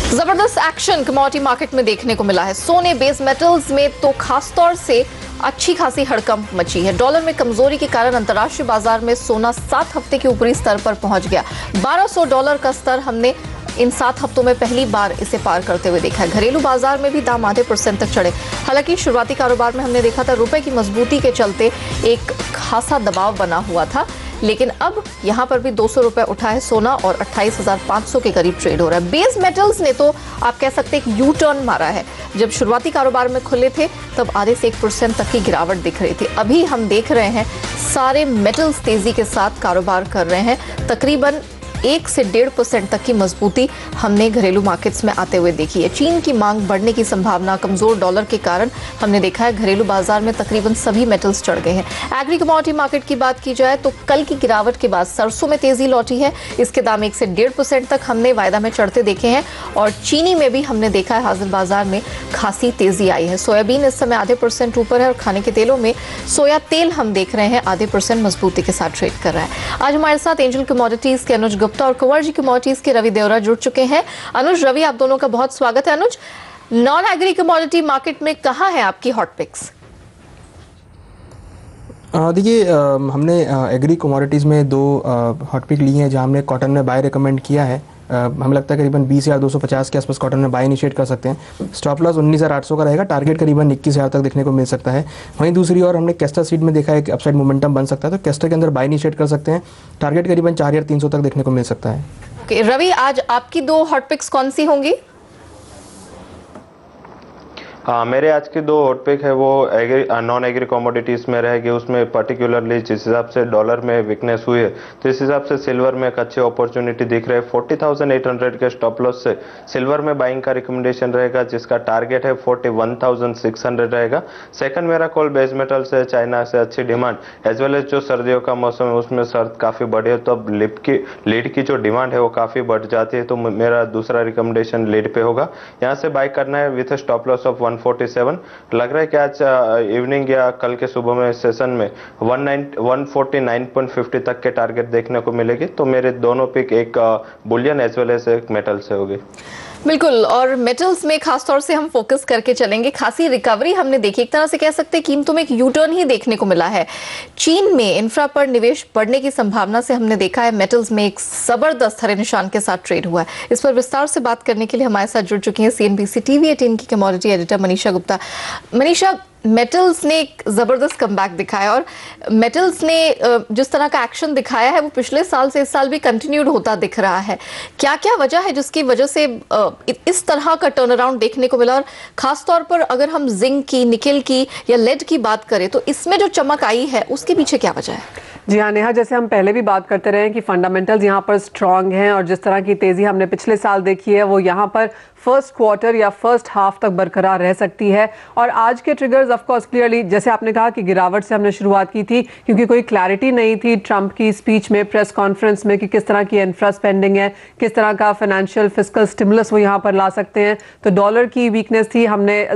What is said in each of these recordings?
जबरदस्त action commodity market में देखने को मिला है। सोने, बेस मेटल्स में तो खासतौर से अच्छी खासी हड़कंप मची है। डॉलर में कमजोरी के कारण अंतर्राष्ट्रीय बाजार में सोना 7 हफ्ते के ऊपरी स्तर पर पहुंच गया। $1200 का स्तर हमने इन 7 हफ्तों में पहली बार इसे पार करते हुए देखा है। घरेलू बाजार में भी दाम आधे % तक चढ़े। हालांकि शुरुआती कारोबार में हमने देखा था रुपए की मजबूती के चलते एक खासा दबाव बना हुआ था, लेकिन अब यहां पर भी 200 रुपए उठा है सोना और 28,500 के करीब ट्रेड हो रहा है। बेस मेटल्स ने तो आप कह सकते हैं एक यू टर्न मारा है। जब शुरुआती कारोबार में खुले थे तब आधे से 1% तक की गिरावट दिख रही थी। अभी हम देख रहे हैं सारे मेटल्स तेजी के साथ कारोबार कर रहे हैं। तकरीबन 1 से 1.5% तक की मजबूती हमने घरेलू मार्केट्स में आते हुए देखी है। चीन की मांग बढ़ने की संभावना, कमजोर डॉलर के कारण हमने देखा है घरेलू बाजार में तकरीबन सभी मेटल्स चढ़ गए हैं। एग्री कमोडिटी मार्केट की बात की जाए तो कल की गिरावट के बाद सरसों में तेजी लौटी है। इसके दाम 1 से 1.5% तक हमने वायदा में चढ़ते देखे हैं और चीनी में भी हमने देखा है हाजिर बाजार में खासी तेजी आई है। सोयाबीन इस समय आधे % ऊपर है और खाने के तेलों में सोया तेल हम देख रहे हैं आधे % मजबूती के साथ ट्रेड कर रहा है। आज हमारे साथ एंजल कमोडिटीज के अनुज गुप्ता और कुंवर कमोडिटीज के रवि देवरा जुड़ चुके हैं। अनुज, रवि, आप दोनों का बहुत स्वागत है। अनुज, नॉन एग्री कमोडिटी मार्केट में कहां है आपकी हॉट पिक्स? देखिए, हमने एग्री कमोडिटीज़ में 2 हॉट पिक ली हैं जहां हमने कॉटन में बाय रिकमेंड किया है। हमें लगता है करीबन 20,250 के आसपास कॉटन में बाय इनिशिएट कर सकते हैं। स्टॉप लॉस 19,800 का रहेगा। टारगेट करीबन 21,000 तक देखने को मिल सकता है। वहीं दूसरी ओर हमने कैस्टर सीड में देखा है कि अपसाइड मोमेंटम बन सकता है, तो कैस्टर के अंदर बाय इनिशिएट कर सकते हैं। टारगेट करीबन 4,300 तक देखने को मिल सकता है। ओके, रवि, आज आपकी 2 हॉट पिक्स कौन सी होंगी? हाँ, मेरे आज के 2 हॉट पिक है वो नॉन एग्री कमोडिटीज में रहेगी। उसमें पर्टिकुलरली जिस हिसाब से डॉलर में वीकनेस हुई है तो इस हिसाब से सिल्वर में एक अच्छी अपॉर्चुनिटी दिख रही है। 40,800 के स्टॉप लॉस से सिल्वर में बाइंग का रिकमेंडेशन रहेगा, जिसका टारगेट है 41,600 रहेगा। सेकंड मेरा कॉल बेस मेटल से, चाइना से अच्छी डिमांड एज वेल एज जो सर्दियों का मौसम है उसमें सर्द काफ़ी बढ़ी है, तो अब लीड की जो डिमांड है वो काफ़ी बढ़ जाती है, तो मेरा दूसरा रिकमेंडेशन लीड पे होगा। यहाँ से बाई करना है विथ स्टॉप लॉस ऑफ 147। लग रहा है कि आज इवनिंग या कल के सुबह में सेशन में 149.50 तक के टारगेट देखने को मिलेगी। तो मेरे दोनों पिक एक बुलियन एज वेल एज एक मेटल से होगी। बिल्कुल, और मेटल्स में खासतौर से हम फोकस करके चलेंगे। खासी रिकवरी हमने देखी, एक तरह से कह सकते हैं कीमतों में एक यू टर्न ही देखने को मिला है। चीन में इंफ्रा पर निवेश बढ़ने की संभावना से हमने देखा है मेटल्स में एक जबरदस्त हरे निशान के साथ ट्रेड हुआ है। इस पर विस्तार से बात करने के लिए हमारे साथ जुड़ चुकी हैं CNBC TV 18 की commodity editor Manisha Gupta. Manisha, metals ने एक जबरदस्त कमबैक दिखाया और मेटल्स ने जिस तरह का एक्शन दिखाया है वो पिछले साल से इस साल भी कंटिन्यूड होता दिख रहा है। क्या क्या वजह है जिसकी वजह से इस तरह का टर्न अराउंड देखने को मिला? और खास तौर पर अगर हम जिंक की, निकेल की या लेड की बात करें तो इसमें जो चमक आई है उसके पीछे क्या वजह है? जी हाँ नेहा, जैसे हम पहले भी बात करते रहे हैं कि फंडामेंटल्स यहाँ पर स्ट्रांग हैं और जिस तरह की तेजी हमने पिछले साल देखी है वो यहाँ पर फर्स्ट क्वार्टर या फर्स्ट हाफ तक बरकरार रह सकती है। और आज के ट्रिगर्स ऑफ कोर्स क्लियरली, जैसे आपने कहा कि गिरावट से हमने शुरुआत की थी क्योंकि कोई क्लैरिटी नहीं थी ट्रंप की स्पीच में, प्रेस कॉन्फ्रेंस में, कि किस तरह की इंफ्रा स्पेंडिंग है, किस तरह का फाइनेंशियल फिस्कल स्टिमुलस वो यहाँ पर ला सकते हैं। तो डॉलर की वीकनेस थी, हमने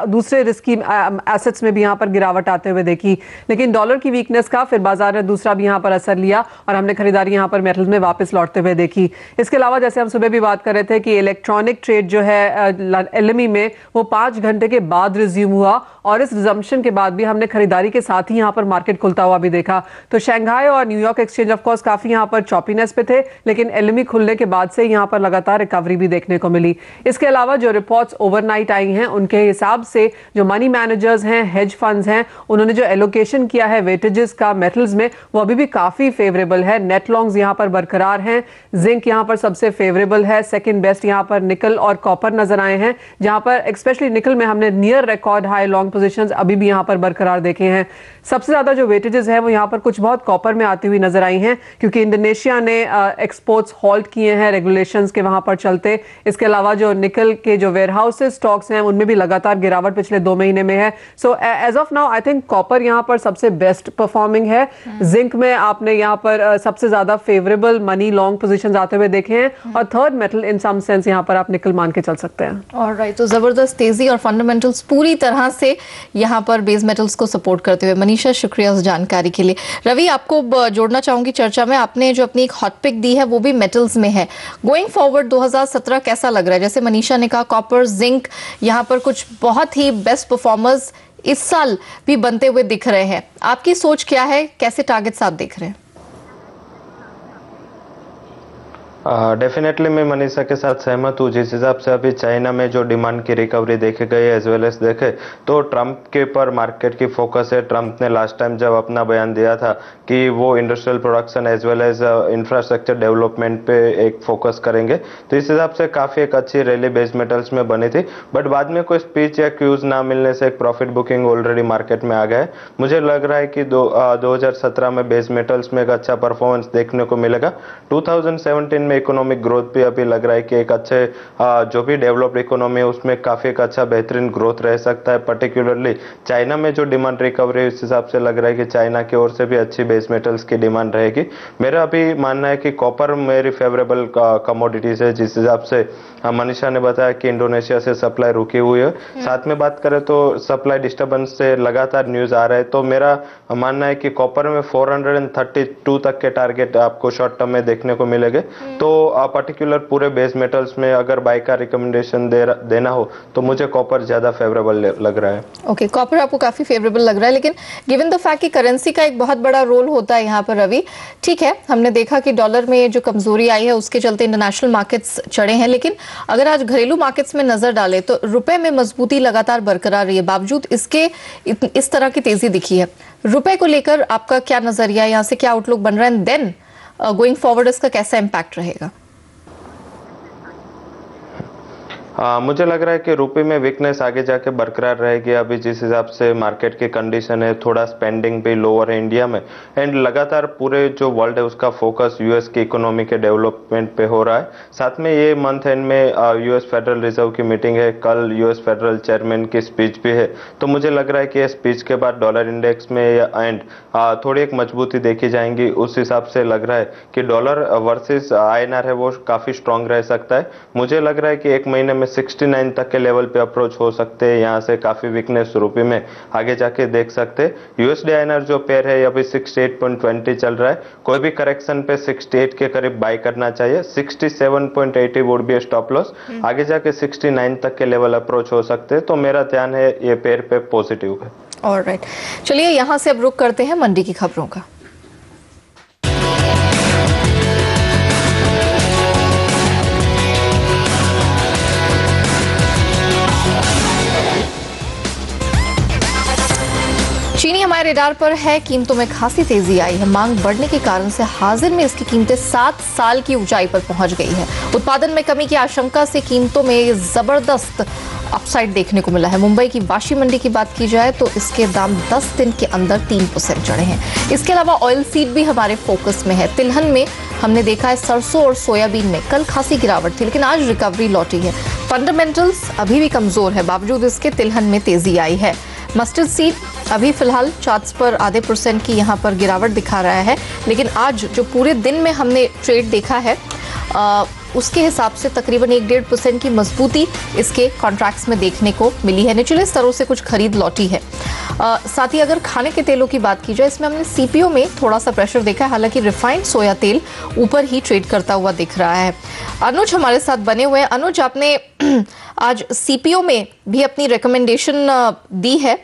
दूसरे रिस्की एसेट्स में भी यहाँ पर गिरावट आते हुए देखी, लेकिन डॉलर की वीकनेस का फिर बाजार ने दूसरा भी यहाँ पर असर लिया और हमने खरीदारी यहाँ पर मेटल में वापस लौटते हुए देखी। इसके अलावा जैसे हम सुबह भी बात कर रहे थे कि इलेक्ट्रॉनिक ट्रेड जो है LME में वो 5 घंटे के बाद रिज्यूम हुआ और इस रिजम्पशन के बाद भी हमने खरीदारी के साथ ही यहाँ पर मार्केट खुलता हुआ भी देखा। तो शंघाई और न्यूयॉर्क एक्सचेंज ऑफ कोर्स काफी यहाँ पर चॉपीनेस पे थे, लेकिन LME खुलने के बाद से यहाँ पर लगातार रिकवरी भी देखने को मिली। इसके अलावा जो रिपोर्ट्स ओवरनाइट आई हैं उनके हिसाब से जो मनी मैनेजर्स हैं, हेज फंड्स हैं, उन्होंने जो एलोकेशन किया है वेटेजेस का मेटल्स में वो अभी भी काफी फेवरेबल है। नेट लॉन्ग्स यहाँ पर बरकरार हैं। जिंक यहाँ पर सबसे फेवरेबल है। सेकंड बेस्ट यहाँ पर निकल और कॉपर नजर आए हैं, जहां पर स्पेशली निकल में हमने near record high long positions अभी भी यहां पर बरकरार देखे हैं। सबसे ज्यादा जो वेटेजेस है वो यहां पर कुछ बहुत कॉपर में आती हुई नजर आई हैं क्योंकि इंडोनेशिया ने एक्सपोर्ट्स हॉल्ट किए हैं रेगुलेशंस के वहां पर चलते। इसके अलावा जो निकल के जो वेयरहाउसेस स्टॉक्स हैं उनमें भी लगातार गिरावट पिछले 2 महीने में है। So as of now I think copper यहां पर सबसे बेस्ट परफॉर्मिंग है। जिंक जिंक में आपने यहाँ पर सबसे ज्यादा फेवरेबल मनी लॉन्ग पोजीशंस आते हुए देखे हैं, और third metal in some sense यहाँ पर आप निकल मान के चल सकते हैं। ऑलराइट, तो जबरदस्त तेजी और फंडामेंटल्स पूरी तरह से यहाँ पर बेस मेटल्स को सपोर्ट करते हुए। मनीषा, शुक्रिया उस जानकारी के लिए। रवि, आपको जोड़ना चाहूंगी चर्चा में। आपने जो अपनी एक हॉट पिक दी है वो भी मेटल्स में है। गोइंग फॉरवर्ड 2017 कैसा लग रहा है? जैसे मनीषा ने कहा, कॉपर, जिंक यहाँ पर कुछ बहुत ही बेस्ट परफॉर्मर्स इस साल भी बनते हुए दिख रहे हैं। आपकी सोच क्या है, कैसे टारगेट्स आप देख रहे हैं? डेफिनेटली मैं मनीषा के साथ सहमत हूँ। जिस हिसाब से अभी चाइना में जो डिमांड की रिकवरी देखी गई है, एज वेल एज देखे तो ट्रंप के पर मार्केट की फोकस है। ट्रंप ने लास्ट टाइम जब अपना बयान दिया था कि वो industrial production as well as infrastructure development पे एक फोकस करेंगे, तो इस हिसाब से काफ़ी एक अच्छी रैली बेस मेटल्स में बनी थी। बट बाद में कोई स्पीच या क्यूज ना मिलने से एक प्रॉफिट बुकिंग ऑलरेडी मार्केट में आ गया है। मुझे लग रहा है कि 2017 में बेस मेटल्स में एक अच्छा परफॉर्मेंस देखने को मिलेगा। 2017 में इकोनॉमिक ग्रोथ भी अभी लग रहा है कि एक अच्छे जो भी डेवलप्ड इकोनॉमी है उसमें काफी एक अच्छा बेहतरीन ग्रोथ रह सकता है। पर्टिकुलरली चाइना में जो डिमांड रिकवरी, इस हिसाब से लग रहा है कि चाइना की ओर से भी अच्छी बेस मेटल्स की डिमांड रहेगी। मेरा अभी मानना है कि कॉपर मेरी फेवरेबल कमोडिटीज है। जिस हिसाब से मनीषा ने बताया कि इंडोनेशिया से सप्लाई रुकी हुई है, साथ में बात करें तो सप्लाई डिस्टर्बेंस से लगातार न्यूज आ रहा है, तो मेरा मानना है कि कॉपर में 432 तक के टारगेट आपको शॉर्ट टर्म में देखने को मिलेंगे। तो पर्टिकुलर पूरे बेस मेटल्स में अगर बाय का रिकमेंडेशन देना हो तो मुझे कॉपर ज्यादा फेवरेबल लग रहा है। ओके, कॉपर आपको काफी फेवरेबल लग रहा है, लेकिन गिवन द फैक्ट कि करेंसी का एक बहुत बड़ा रोल होता है यहाँ पर रवि। ठीक है, हमने देखा कि डॉलर में जो कमजोरी आई है उसके चलते इंटरनेशनल मार्केट्स चढ़े हैं, लेकिन अगर आज घरेलू मार्केट्स में नजर डाले तो रुपए में मजबूती लगातार बरकरार रही है, बावजूद इसके इस तरह की तेजी दिखी है। रुपए को लेकर आपका क्या नजरिया है, यहाँ से क्या आउटलुक बन रहा है, एंड देन गोइंग फॉरवर्ड इसका कैसा इम्पैक्ट रहेगा? मुझे लग रहा है कि रुपये में वीकनेस आगे जाके बरकरार रहेगी। अभी जिस हिसाब से मार्केट की कंडीशन है, थोड़ा स्पेंडिंग भी लोअर है इंडिया में, एंड लगातार पूरे जो वर्ल्ड है उसका फोकस यूएस की इकोनॉमी के डेवलपमेंट पे हो रहा है। साथ में ये मंथ एंड में यूएस फेडरल रिजर्व की मीटिंग है, कल यूएस फेडरल चेयरमैन की स्पीच भी है, तो मुझे लग रहा है कि स्पीच के बाद डॉलर इंडेक्स में एंड थोड़ी एक मजबूती देखी जाएंगी। उस हिसाब से लग रहा है कि डॉलर वर्सेस आईएनआर है वो काफ़ी स्ट्रांग रह सकता है। मुझे लग रहा है कि एक महीने में 69 तक के लेवल पे अप्रोच हो सकते हैं। यहाँ से काफी वीकनेस रुपये में आगे जाके देख सकते हैं। यूएसडी आईएनआर जो पेयर है अभी 68.20 चल रहा है, कोई भी करेक्शन पे 68 के करीब बाय करना चाहिए। 67.80 वुड बी स्टॉप लॉस, आगे जाके 69 तक के लेवल अप्रोच हो सकते हैं, तो मेरा ध्यान है ये पेयर पे पॉजिटिव है। ऑलराइट, चलिए यहाँ से अब रुक करते हैं मंडी की खबरों का। चीनी हमारे रेडार पर है। कीमतों में खासी तेजी आई है। मांग बढ़ने के कारण से हाजिर में इसकी कीमतें 7 साल की ऊंचाई पर पहुंच गई है। उत्पादन में कमी की आशंका से कीमतों में जबरदस्त अपसाइड देखने को मिला है। मुंबई की वाशी मंडी की बात की जाए तो इसके दाम 10 दिन के अंदर 3% चढ़े हैं। इसके अलावा ऑयल सीड भी हमारे फोकस में है। तिलहन में हमने देखा है सरसों और सोयाबीन में कल खासी गिरावट थी, लेकिन आज रिकवरी लौटी है। फंडामेंटल्स अभी भी कमजोर है, बावजूद इसके तिलहन में तेजी आई है। मस्टर्ड सीड अभी फिलहाल चार्ट्स पर आधे % की यहाँ पर गिरावट दिखा रहा है, लेकिन आज जो पूरे दिन में हमने ट्रेड देखा है उसके हिसाब से तकरीबन 1-1.5% की मजबूती इसके कॉन्ट्रैक्ट्स में देखने को मिली है। निचले स्तरों से कुछ खरीद लौटी है। साथ ही अगर खाने के तेलों की बात की जाए, इसमें हमने सीपीओ में थोड़ा सा प्रेशर देखा है, हालांकि रिफाइंड सोया तेल ऊपर ही ट्रेड करता हुआ दिख रहा है। अनुज हमारे साथ बने हुए हैं। अनुज, आपने आज सीपीओ में भी अपनी रिकमेंडेशन दी है।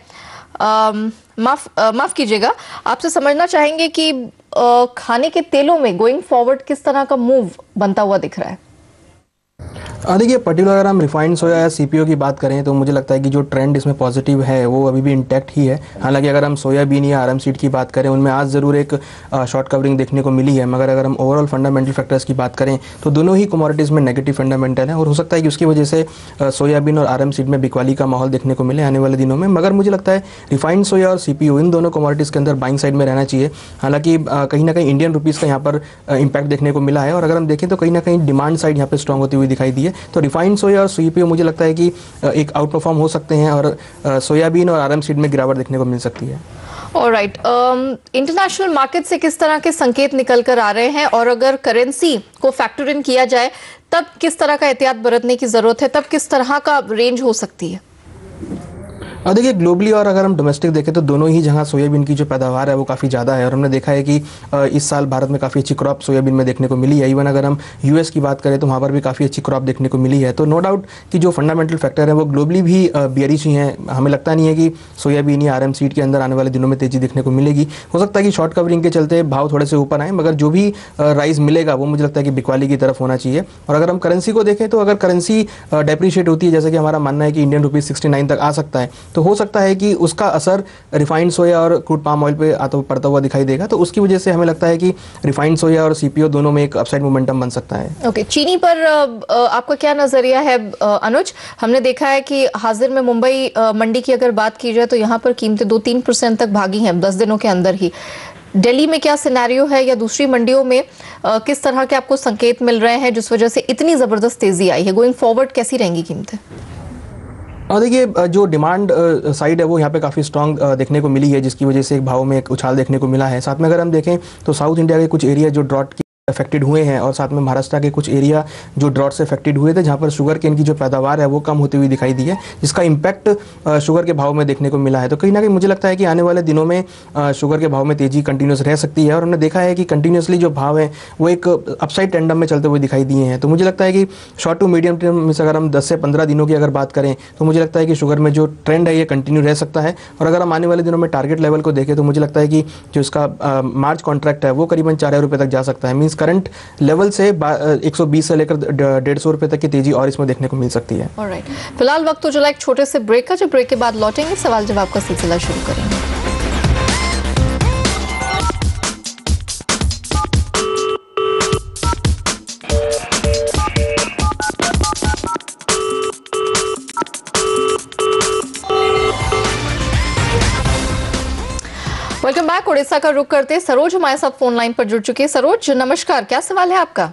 माफ कीजिएगा, आपसे समझना चाहेंगे कि खाने के तेलों में गोइंग फॉरवर्ड किस तरह का मूव बनता हुआ दिख रहा है? देखिए, पर्टिकुलर अगर हम रिफाइंड सोया या सीपीओ की बात करें तो मुझे लगता है कि जो ट्रेंड इसमें पॉजिटिव है वो अभी भी इंटैक्ट ही है। हालांकि अगर हम सोयाबीन या आरएम सीड की बात करें उनमें आज ज़रूर एक शॉर्ट कवरिंग देखने को मिली है, मगर अगर हम ओवरऑल फंडामेंटल फैक्टर्स की बात करें तो दोनों ही कमोडिटीज़ में नेगेटिव फंडामेंटल है, और हो सकता है कि उसकी वजह से सोयाबीन और आरएम सीड में बिकवाली का माहौल देखने को मिले आने वाले दिनों में। मगर मुझे लगता है रिफाइंड सोया और सीपीओ इन दोनों कमोडिटीज़ के अंदर बाइंग साइड में रहना चाहिए। हालांकि कहीं ना कहीं इंडियन रुपीज़ का यहाँ पर इम्पैक्ट देखने को मिला है, और अगर हम देखें तो कहीं ना कहीं डिमांड साइड यहाँ पर स्ट्रॉन्ग होती हुई दिखाई दी है। तो रिफाइंड सोया और सीपीओ मुझे लगता है कि एक आउट परफॉर्म हो सकते हैं, और सोयाबीन और आरएम सीड में गिरावट देखने को मिल सकती है। ऑलराइट, इंटरनेशनल मार्केट से किस तरह के संकेत निकल कर आ रहे हैं, और अगर करेंसी को फैक्टर इन किया जाए तब किस तरह का एहतियात बरतने की जरूरत है, तब किस तरह का रेंज हो सकती है? और देखिए ग्लोबली और अगर हम डोमेस्टिक देखें तो दोनों ही जहां सोयाबीन की जो पैदावार है वो काफ़ी ज़्यादा है, और हमने देखा है कि इस साल भारत में काफ़ी अच्छी क्रॉप सोयाबीन में देखने को मिली है। इवन अगर हम यूएस की बात करें तो वहाँ पर भी काफ़ी अच्छी क्रॉप देखने को मिली है। तो नो डाउट कि जो फंडामेंटल फैक्टर है वो ग्लोबली भी बेयरिश ही हैं। हमें लगता नहीं है कि सोयाबीन या RM सीड के अंदर आने वाले दिनों में तेज़ी देखने को मिलेगी। हो सकता है कि शॉर्ट कवरिंग के चलते भाव थोड़े से ऊपर आए, मगर जो भी राइज मिलेगा वो मुझे लगता है कि बिकवाली की तरफ होना चाहिए। और अगर हम करेंसी को देखें तो अगर करेंसी डेप्रिशिएट होती है, जैसे कि हमारा मानना है कि इंडियन रुपीज़ 69 तक आ सकता है, तो हो सकता है कि उसका असर रिफाइंड सोया और क्रूड पाम ऑयल पे पड़ता हुआ दिखाई देगा। तो उसकी वजह से हमें लगता है कि रिफाइंड सोया और CPO दोनों में एक अपसाइड मोमेंटम बन सकता है। ओके, चीनी पर आपका क्या नजरिया है अनुज? हमने देखा है कि हाजिर में मुंबई मंडी की अगर बात की जाए तो यहाँ पर कीमतें 2-3% तक भागी हैं 10 दिनों के अंदर ही। दिल्ली में क्या सिनेरियो है, या दूसरी मंडियों में किस तरह के आपको संकेत मिल रहे हैं जिस वजह से इतनी जबरदस्त तेजी आई है? गोइंग फॉरवर्ड कैसी रहेंगी कीमतें? और देखिए जो डिमांड साइड है वो यहाँ पे काफ़ी स्ट्रांग देखने को मिली है, जिसकी वजह से एक भाव में एक उछाल देखने को मिला है। साथ में अगर हम देखें तो साउथ इंडिया के कुछ एरिया जो ड्रॉट की अफेक्टेड हुए हैं, और साथ में महाराष्ट्र के कुछ एरिया जो ड्रॉट से अफेक्टेड हुए थे, जहाँ पर शुगर केन की जो पैदावार है वो कम होती हुई दिखाई दी है, जिसका इम्पैक्ट शुगर के भाव में देखने को मिला है। तो कहीं ना कहीं मुझे लगता है कि आने वाले दिनों में शुगर के भाव में तेजी कंटिन्यूस रह सकती है, और हमने देखा है कि कंटिन्यूसली जो भाव है वो एक अपसाइड टेंडम में चलते हुए दिखाई दिए हैं। तो मुझे लगता है कि शॉर्ट टू मीडियम टर्म में अगर हम 10 से 15 दिनों की अगर बात करें तो मुझे लगता है कि शुगर में जो ट्रेंड है ये कंटिन्यू रह सकता है। और अगर हम आने वाले दिनों में टारगेट लेवल को देखें तो मुझे लगता है कि जो इसका मार्च कॉन्ट्रैक्ट है वो करीबन 4,000 रुपये तक जा सकता है। मीन्स करंट लेवल से 120 से लेकर 150 रुपए तक की तेजी और इसमें देखने को मिल सकती है। ऑलराइट, फिलहाल वक्त तो चला एक छोटे से ब्रेक का, जब ब्रेक के बाद लौटेंगे सवाल जवाब का सिलसिला शुरू करेंगे। Welcome back. उड़ीसा का रुख करते सरोज हमारे साथ फोन लाइन पर जुड़ चुके हैं। सरोज नमस्कार, क्या सवाल है आपका?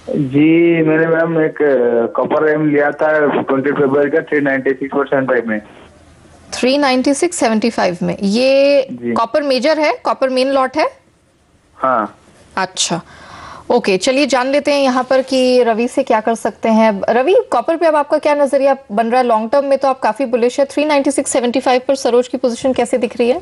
जी मैंने मैम एक कॉपर एम लिया था 20 फरवरी का 396.75 में। 396.75 में ये कॉपर मेजर है, कॉपर मेन लॉट है? हाँ। अच्छा ओके, चलिए जान लेते हैं यहाँ पर कि रवि से क्या कर सकते हैं। रवि, कॉपर पे अब आपका क्या नजरिया बन रहा है? लॉन्ग टर्म में तो आप काफी बुलिश है, 396.75 पर सरोज की पोजीशन कैसे दिख रही है?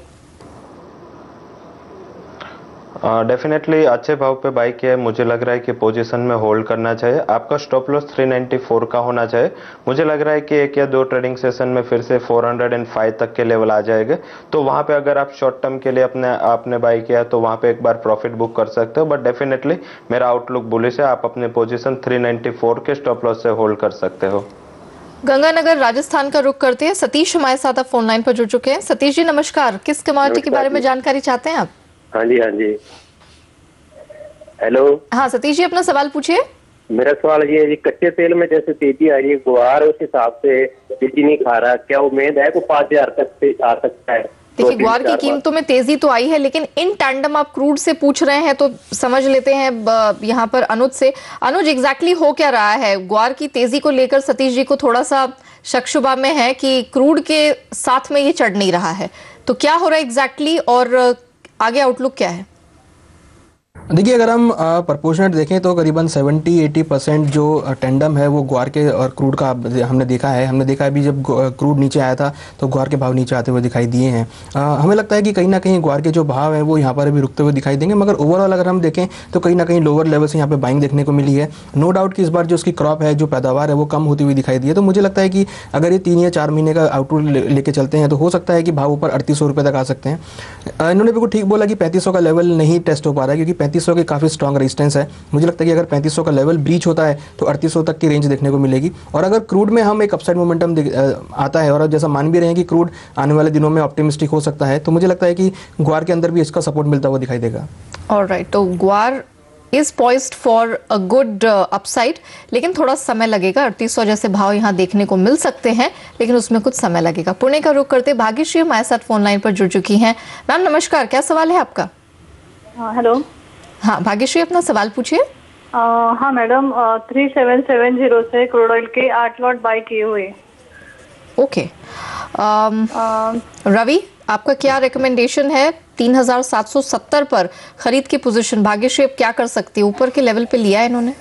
डेफिनेटली अच्छे भाव पे बाई किया है। मुझे लग रहा है कि पोजीशन में होल्ड करना चाहिए। आपका स्टॉप लॉस 394 का होना चाहिए। मुझे लग रहा है कि एक या दो ट्रेडिंग सेशन में फिर से 405 तक के लेवल आ जाएंगे, तो वहां पे अगर आप शॉर्ट टर्म के लिए आपने बाई किया तो वहां पे एक बार प्रॉफिट बुक कर सकते हो। बट डेफिनेटली मेरा आउटलुक बुलिश है। आप अपने पोजीशन 394 के स्टॉप लॉस से होल्ड कर सकते हो। गंगानगर राजस्थान का रुख करते हैं सतीश हमारे साथ आप फोन लाइन पर जुड़ चुके हैं। सतीश जी नमस्कार, किस कमोडिटी के बारे में जानकारी चाहते हैं आप? हाँ जी हेलो। हाँ सतीश जी, अपना सवाल पूछिए। मेरा सवाल ये है जी, कच्चे तेल में जैसे तेजी आ रही है, गुआर उस हिसाब से तेजी नहीं खा रहा, क्या उम्मीद है को 5,000 तक से आ सकता है? देखिए ग्वार की कीमतों में तेजी तो आई है, लेकिन इन टैंडम आप क्रूड से पूछ रहे हैं तो समझ लेते हैं यहाँ पर अनुज से। अनुज, एग्जैक्टली हो क्या रहा है? ग्वार की तेजी को लेकर सतीश जी को थोड़ा सा शक शुबा में है कि क्रूड के साथ में ये चढ़ नहीं रहा है, तो क्या हो रहा है एग्जैक्टली और आगे आउटलुक क्या है? देखिए अगर हम प्रपोर्शनेट देखें तो करीबन 70-80% जो टेंडम है वो ग्वार के और क्रूड का हमने देखा है। अभी जब क्रूड नीचे आया था तो ग्वार के भाव नीचे आते हुए दिखाई दिए हैं। हमें लगता है कि कहीं ना कहीं ग्वार के जो भाव हैं वो यहाँ पर अभी रुकते हुए दिखाई देंगे, मगर ओवरऑल अगर हम देखें तो कहीं ना कहीं लोअर लेवल से यहाँ पे बाइंग देखने को मिली है। नो डाउट कि इस बार जो उसकी क्रॉप है, जो पैदावार है वो कम होती हुई दिखाई दी है। तो मुझे लगता है कि अगर ये 3 या 4 महीने का आउटलुक लेके चलते हैं तो हो सकता है कि भाव ऊपर 3800 रुपये तक आ सकते हैं। इन्होंने बिल्कुल ठीक बोला कि 3500 का लेवल नहीं टेस्ट हो पा रहा है, क्योंकि 3500 की काफ़ी स्ट्रॉन्ग रेजिस्टेंस है। मुझे लगता है कि अगर 3500 का लेवल ब्रीच होता है तो 3800 तक की रेंज देखने को मिलेगी। और अगर क्रूड में हम एक अपसाइड मोमेंटम आता है, और जैसा मान भी रहे हैं कि क्रूड आने वाले दिनों में ऑप्टिमिस्टिक हो सकता है, तो मुझे लगता है कि ग्वार के अंदर भी इसका सपोर्ट मिलता हुआ दिखाई देगा। ऑलराइट, तो ग्वार is poised for a good upside, लेकिन थोड़ा समय लगेगा। 3800 जैसे भाव यहाँ देखने को मिल सकते हैं, लेकिन उसमें कुछ समय लगेगा। पुणे का रुख करते भाग्यश्री हमारे साथ फोन लाइन पर जुड़ चुकी हैं। मैम नमस्कार, क्या सवाल है आपका? हेलो। हाँ भाग्यश्री, अपना सवाल पूछिए। हाँ मैडम, 3770 से क्रूड ऑयल के 8 लॉट बाय किए हुए। ओके, रवि आपका क्या रिकमेंडेशन है? 3770 पर खरीद की पोजीशन भाग्य शेप क्या कर सकती है? ऊपर के लेवल पे लिया है इन्होंने?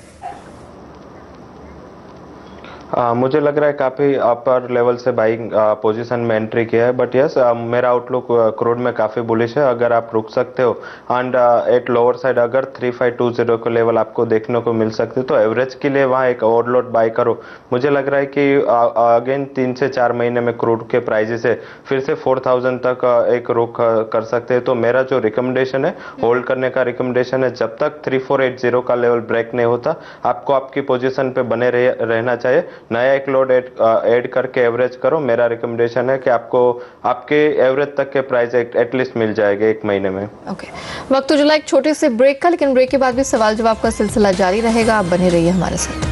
मुझे लग रहा है काफ़ी अपर लेवल से बाइंग पोजीशन में एंट्री किया है, बट यस मेरा आउटलुक क्रूड में काफ़ी बुलिश है। अगर आप रुक सकते हो एंड एट लोअर साइड अगर 3520 के लेवल आपको देखने को मिल सकते तो एवरेज के लिए वहाँ एक ओवरलोड बाई करो। मुझे लग रहा है कि अगेन 3 से 4 महीने में क्रूड के प्राइजेस है फिर से 4000 तक एक रुक कर सकते हैं। तो मेरा जो रिकमेंडेशन है, होल्ड करने का रिकमेंडेशन है। जब तक 3480 का लेवल ब्रेक नहीं होता आपको आपकी पोजीशन पे बने रहना चाहिए। नया एक लोड ऐड करके एवरेज करो। मेरा रिकमेंडेशन है कि आपको आपके एवरेज तक के प्राइस एटलीस्ट मिल जाएंगे 1 महीने में। ओके, वक्त उजला एक छोटे से ब्रेक का, लेकिन ब्रेक के बाद भी सवाल जवाब का सिलसिला जारी रहेगा। आप बने रहिए हमारे साथ।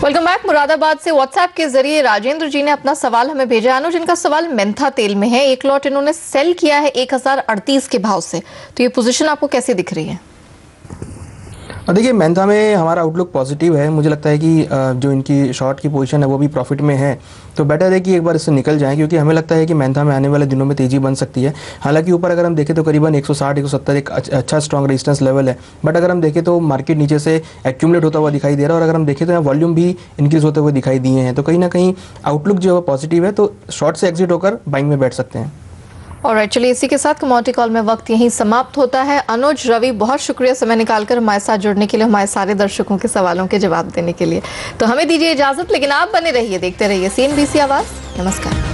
Welcome back. मुरादाबाद से व्हाट्सएप के जरिए राजेंद्र जी ने अपना सवाल हमें भेजा। अनुज, इनका सवाल मेंथा तेल में है। एक लॉट इन्होंने सेल किया है 1038 के भाव से, तो ये पोजीशन आपको कैसी दिख रही है? देखिए, मेंथा में हमारा आउटलुक पॉजिटिव है। मुझे लगता है कि जो इनकी शॉर्ट की पोजीशन है वो भी प्रॉफिट में है, तो बेटर है कि एक बार इससे निकल जाएं, क्योंकि हमें लगता है कि मेंथा में आने वाले दिनों में तेज़ी बन सकती है। हालांकि ऊपर अगर हम देखें तो करीबन 160-170 एक अच्छा स्ट्रॉन्ग रेजिस्टेंस लेवल है, बट अगर हम देखें तो मार्केट नीचे से एक्यूमुलेट होता हुआ दिखाई दे रहा है, और अगर हम देखें तो यहाँ वॉल्यूम भी इंक्रीज होते हुए दिखाई दिए हैं। तो कहीं ना कहीं आउटलुक जो है पॉजिटिव है, तो शॉर्ट से एग्जिट होकर बाइंग में बैठ सकते हैं। और चलिए इसी के साथ कमोडिटी कॉल में वक्त यहीं समाप्त होता है। अनुज, रवि, बहुत शुक्रिया समय निकालकर हमारे साथ जुड़ने के लिए, हमारे सारे दर्शकों के सवालों के जवाब देने के लिए। तो हमें दीजिए इजाजत, लेकिन आप बने रहिए, देखते रहिए CNBC आवाज़। नमस्कार।